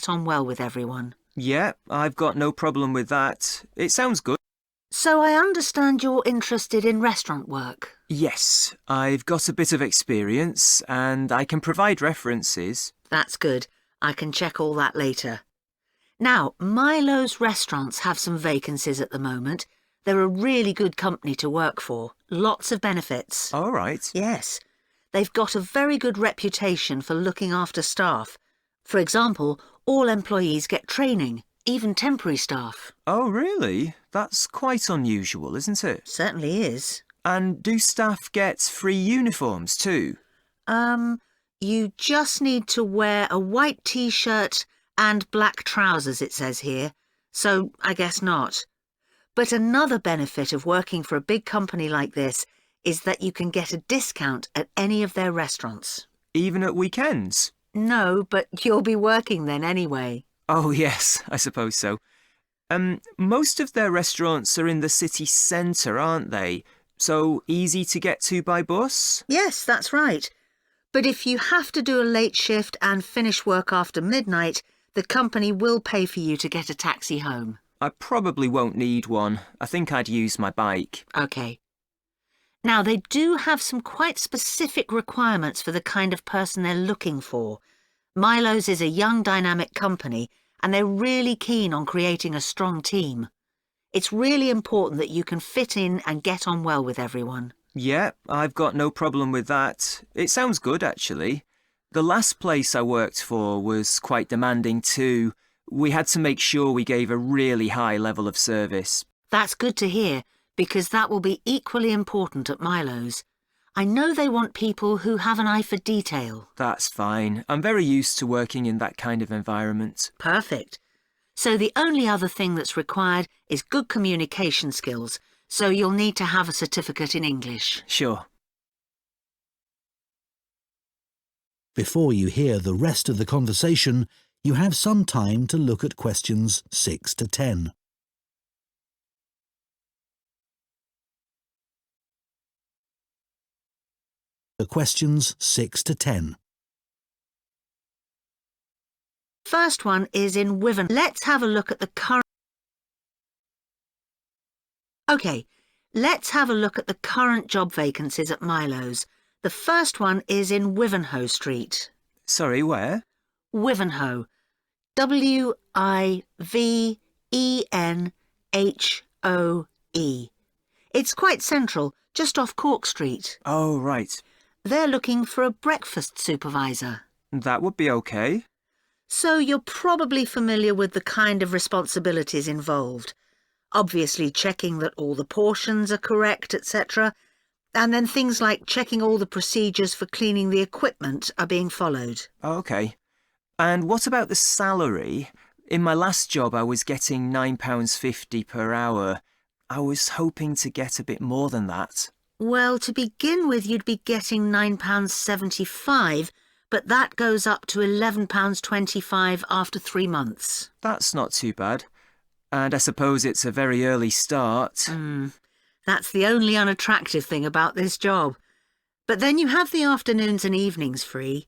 on well with everyone. Yeah, I've got no problem with that. It sounds good. So I understand you're interested in restaurant work. Yes, I've got a bit of experience and I can provide references. That's good. I can check all that later. Now, Milos Restaurants have some vacancies at the moment. They're a really good company to work for. Lots of benefits. All right. Yes. They've got a very good reputation for looking after staff. For example, all employees get training, even temporary staff. Oh, really? That's quite unusual, isn't it? Certainly is. And do staff get free uniforms too? You just need to wear a white t-shirt and black trousers, it says here. So I guess not. But another benefit of working for a big company like this is that you can get a discount at any of their restaurants. Even at weekends? No, but you'll be working then anyway. Oh, yes, I suppose so. Most of their restaurants are in the city centre, aren't they? So easy to get to by bus? Yes, that's right. But if you have to do a late shift and finish work after midnight, the company will pay for you to get a taxi home. I probably won't need one. I think I'd use my bike. OK. Now, they do have some quite specific requirements for the kind of person they're looking for. Milos is a young, dynamic company, and they're really keen on creating a strong team. It's really important that you can fit in and get on well with everyone. Yeah, I've got no problem with that. It sounds good, actually. The last place I worked for was quite demanding too. We had to make sure we gave a really high level of service. That's good to hear, because that will be equally important at Milos. I know they want people who have an eye for detail. That's fine. I'm very used to working in that kind of environment. Perfect. So the only other thing that's required is good communication skills, so you'll need to have a certificate in English. Sure. Before you hear the rest of the conversation, you have some time to look at questions 6 to 10. The questions 6 to 10. First one is in Wiven. Let's have a look at the current... OK, let's have a look at the current job vacancies at Milos. The first one is in Wivenhoe Street. Sorry, where? Wivenhoe. W-I-V-E-N-H-O-E. It's quite central, just off Cork Street. Oh, right. They're looking for a breakfast supervisor. That would be okay. So you're probably familiar with the kind of responsibilities involved. Obviously checking that all the portions are correct, etc. And then things like checking all the procedures for cleaning the equipment are being followed. Okay. And what about the salary? In my last job, I was getting £9.50 per hour. I was hoping to get a bit more than that. Well, to begin with, you'd be getting £9.75, but that goes up to £11.25 after 3 months. That's not too bad. And I suppose it's a very early start. That's the only unattractive thing about this job. But then you have the afternoons and evenings free.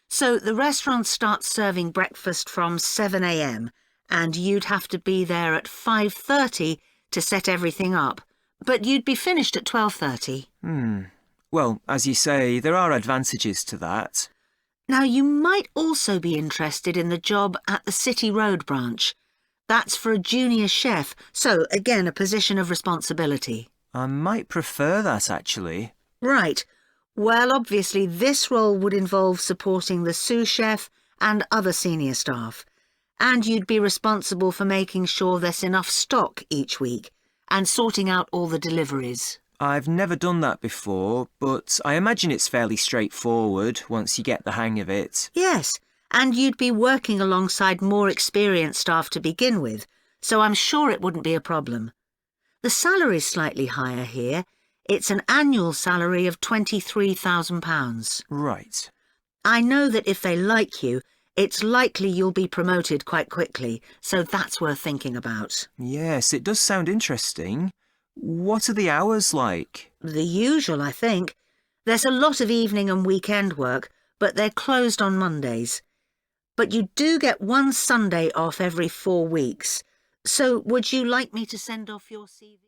So the restaurant starts serving breakfast from 7 a.m, and you'd have to be there at 5:30 to set everything up. But you'd be finished at 12:30. Well, as you say, there are advantages to that. Now, you might also be interested in the job at the City Road branch. That's for a junior chef, so again, a position of responsibility. I might prefer that, actually. Right. Well, obviously, this role would involve supporting the sous chef and other senior staff. And you'd be responsible for making sure there's enough stock each week and sorting out all the deliveries. I've never done that before, but I imagine it's fairly straightforward once you get the hang of it. Yes, and you'd be working alongside more experienced staff to begin with, so I'm sure it wouldn't be a problem. The salary's slightly higher here. It's an annual salary of £23,000. Right. I know that if they like you, it's likely you'll be promoted quite quickly, so that's worth thinking about. Yes, it does sound interesting. What are the hours like? The usual, I think. There's a lot of evening and weekend work, but they're closed on Mondays. but you do get one Sunday off every 4 weeks. So would you like me to send off your CV?